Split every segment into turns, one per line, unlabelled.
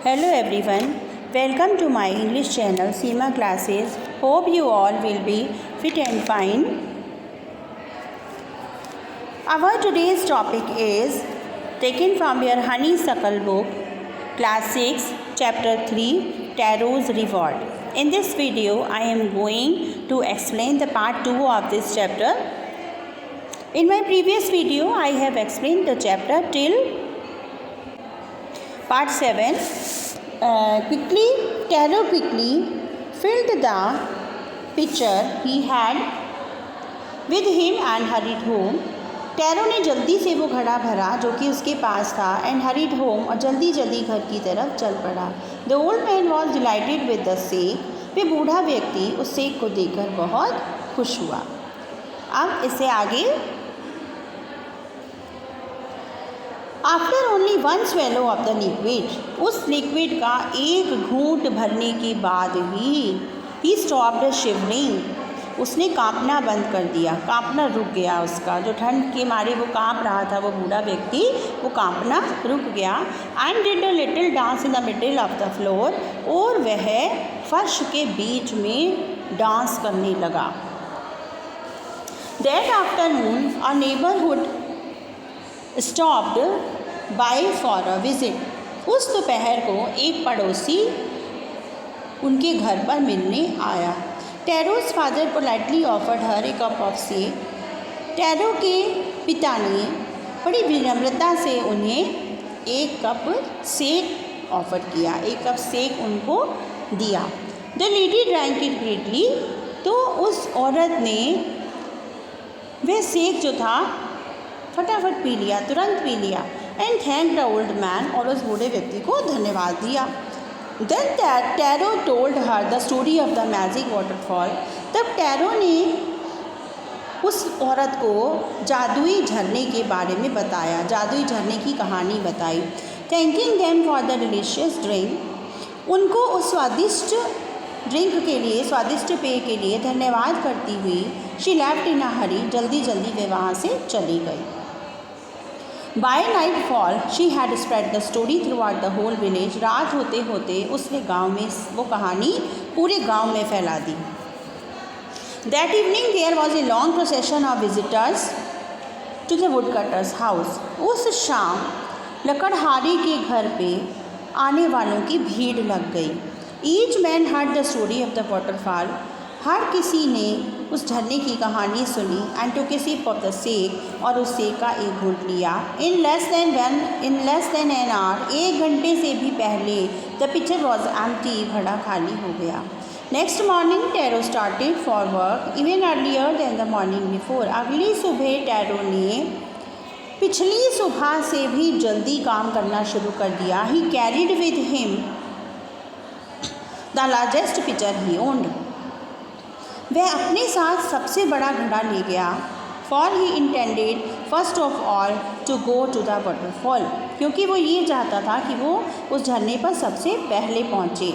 Hello everyone, welcome to my English channel Seema Classes. Hope you all will be fit and fine. Our today's topic is taken from your Honeysuckle book, Class 6, Chapter 3, Tarot's Reward. In this video, I am going to explain the part 2 of this chapter. In my previous video, I have explained the chapter till Part 7. Tarot quickly filled the pitcher he had with him and hurried home. Tarot ने जल्दी से वो घड़ा भरा जो कि उसके पास था एंड हरीड होम और जल्दी जल्दी घर की तरफ चल पड़ा. The old man was delighted with the sake. वे बूढ़ा व्यक्ति उस सेक को देखकर बहुत खुश हुआ. अब इससे आगे after only one swallow of the liquid, उस लिक्विड का एक घूंट भरने के बाद ही स्टॉप्ड शिवरिंग. उसने कांपना बंद कर दिया. कांपना रुक गया उसका. जो ठंड के मारे वो कांप रहा था वो बूढ़ा व्यक्ति, वो कांपना रुक गया. And did a little dance in the middle of the floor, और वह फर्श के बीच में डांस करने लगा. That afternoon a neighbourhood stopped bye for a visit. उस दोपहर को एक पड़ोसी उनके घर पर मिलने आया. Taro's father politely offered her a cup of sake. Taro के पिता ने बड़ी विनम्रता से उन्हें एक कप सेक ऑफर किया, एक कप सेक उनको दिया. The lady drank it greatly. तो उस औरत ने वह सेक जो था फटाफट पी लिया, तुरंत पी लिया. And thank the old man, और उस बूढ़े व्यक्ति को धन्यवाद दिया. Then Taro told her the story of the magic waterfall. तब टैरो ने उस औरत को जादुई झरने के बारे में बताया, जादुई झरने की कहानी बताई. Thanking them for the delicious drink, उनको उस स्वादिष्ट ड्रिंक के लिए, स्वादिष्ट पेय के लिए धन्यवाद करती हुई शी लेफ्ट इन अ हरी, जल्दी जल्दी वे वहाँ से चली गई. By night fall she had spread the story throughout the whole village. रात होते होते उसने गांव में वो कहानी पूरे गांव में फैला दी. That evening there was a long procession of visitors to the woodcutter's house. उस शाम लकड़हारे के घर पे आने वालों की भीड़ लग गई. Each man heard the story of the waterfall. हर किसी ने उस झरने की कहानी सुनी. And to a sip of the sake, और उस सेक का एक घूंट लिया. In less than an hour, एक घंटे से भी पहले द पिक्चर वॉज एम्प्टी, घड़ा खाली हो गया. Next morning Taro started for work even earlier than the morning before. अगली सुबह टैरो ने पिछली सुबह से भी जल्दी काम करना शुरू कर दिया. He carried with him the largest pitcher he owned. वह अपने साथ सबसे बड़ा घड़ा ले गया. For he intended first of all to go to the waterfall, क्योंकि वो ये चाहता था कि वो उस झरने पर सबसे पहले पहुँचे.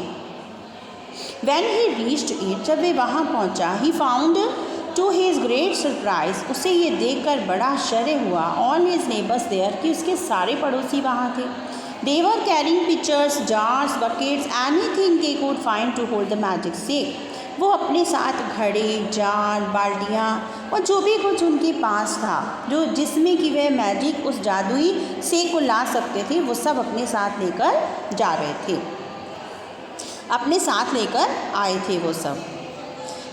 वैन ही रीच्ड इट, जब वे वहाँ पहुँचा, he found to his great surprise, उसे ये देखकर बड़ा आश्चर्य हुआ, ऑल हिज नेबर्स देयर, कि उसके सारे पड़ोसी वहाँ थे. They were carrying pitchers, jars, buckets, anything they could find to hold the magic sake. वो अपने साथ घड़े, जार, बाल्टियाँ और जो भी कुछ उनके पास था, जो जिसमें कि वह मैजिक उस जादुई सेक को ला सकते थे, वो सब अपने साथ लेकर जा रहे थे, अपने साथ लेकर आए थे वो सब.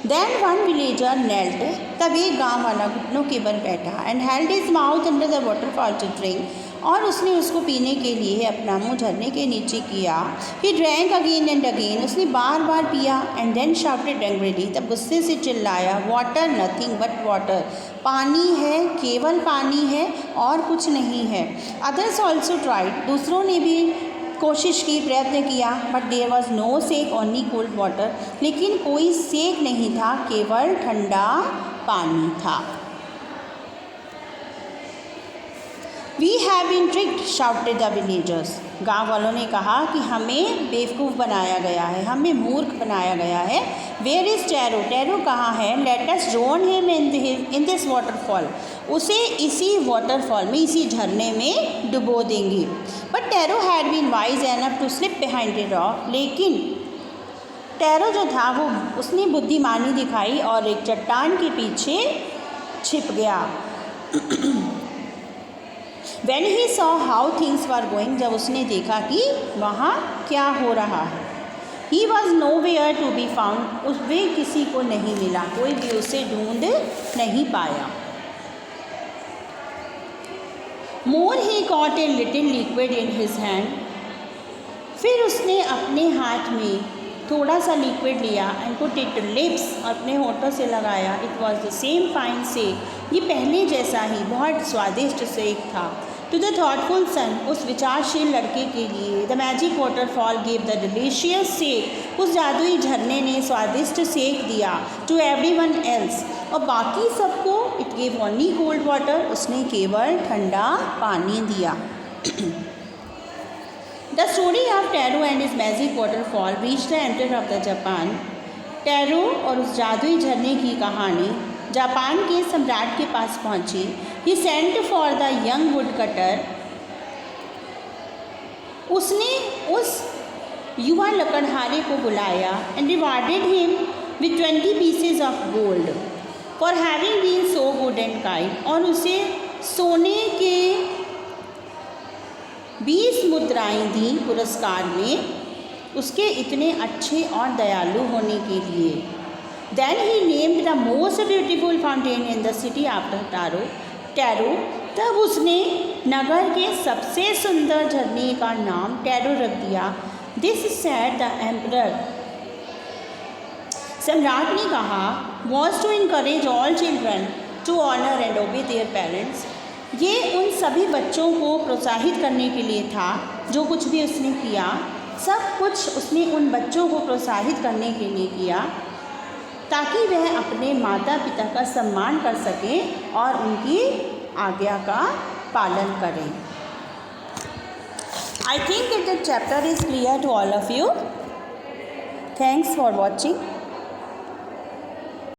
देन वन विलेजर नेल्ट, तब एक गाँव वाला घुटनों के बल बैठा. And held his mouth under the waterfall to drink, और उसने उसको पीने के लिए अपना मुंह झरने के नीचे किया. He drank again and again, उसने बार बार पिया. एंड देन शाउटेड एंग्रीली, तब गुस्से से चिल्लाया, वाटर, नथिंग बट वाटर, पानी है, केवल पानी है और कुछ नहीं है. अदर्स ऑल्सो ट्राइड, दूसरों ने भी कोशिश की, प्रयत्न किया. But there was no sake, only cold water, लेकिन कोई सेक नहीं था, केवल ठंडा पानी था. We have been tricked shouted the villagers. गाँव वालों ने कहा कि हमें बेवकूफ़ बनाया गया है, हमें मूर्ख बनाया गया है। वेयर इज़ टैरो, टैरो कहाँ है? Let us drown him in this waterfall, उसे इसी वाटरफॉल में, इसी झरने में डुबो देंगे। But Taro had been wise enough to slip behind a rock, लेकिन टैरो जो था वो उसने बुद्धिमानी दिखाई और एक चट्टान के पीछे छिप गया। When he saw how things were going, जब उसने देखा कि वहाँ क्या हो रहा है, he was nowhere to be found, उस वे किसी को नहीं मिला, कोई भी उसे ढूंढ नहीं पाया। More he caught a little liquid in his hand, फिर उसने अपने हाथ में थोड़ा सा लिक्विड लिया एंड पुट इट लिप्स, अपने होठों से लगाया। It was the same fine sake, ये पहले जैसा ही बहुत स्वादिष्ट सेक था। टू द थॉटफुल सन, उस विचारशील लड़के के लिए, the magic waterfall give the delicious sake, उस जादुई झरने ने स्वादिष्ट सेक दिया। टू एवरीवन एल्स, और बाकी सबको it give only cold water, उसने केवल ठंडा पानी दिया। The story of Taro and his magic waterfall reached the emperor of the Japan. Tarot और उस जादुई झरने की कहानी जापान के सम्राट के पास पहुंची। He sent for the young woodcutter. उसने उस युवा लकड़हारे को बुलाया and rewarded him with 20 pieces of gold for having been so good and kind. और उसे सोने के 20 मुद्राएं दी पुरस्कार में, उसके इतने अच्छे और दयालु होने के लिए। Then he named the most beautiful fountain in the city after tarot, तब उसने नगर के सबसे सुंदर झरने का नाम टैरो रख दिया। This said the emperor, सम्राट ने कहा, was to encourage all children to honor and obey their parents. ये उन सभी बच्चों को प्रोत्साहित करने के लिए था। जो कुछ भी उसने किया, सब कुछ उसने उन बच्चों को प्रोत्साहित करने के लिए किया ताकि वह अपने माता पिता का सम्मान कर सकें और उनकी आज्ञा का पालन करें। I think that the chapter is clear to all of you. Thanks for watching.